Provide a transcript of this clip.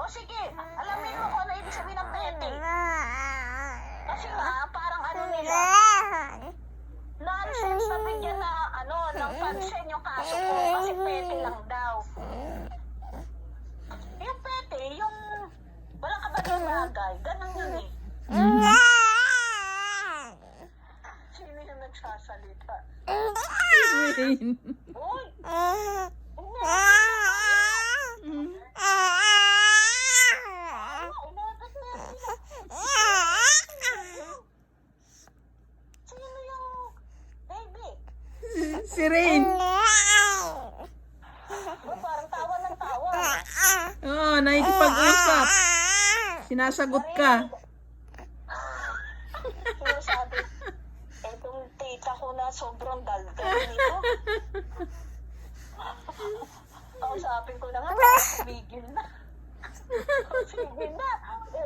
O sige, alamin mo kung ano ibig sabihin ng pete. Kasi nga, parang ano nila, nonsense na bigyan na, ng pansin yung kaso ko. Kasi pete lang daw. Yung pete, yung walang kabagay-bagay. Ganun yun eh. Sino yung nagsasalita? Rain. Uy! Umagat na sila. Sino yung baby? Si Rain. Parang tawa ng tawa. Oo, nakikipag-usap. Sinasagot ka. Sinasabi, etong tita ko na sobrang daldal nito. Kausapin ko na nga, tumigil na. Tumigil na.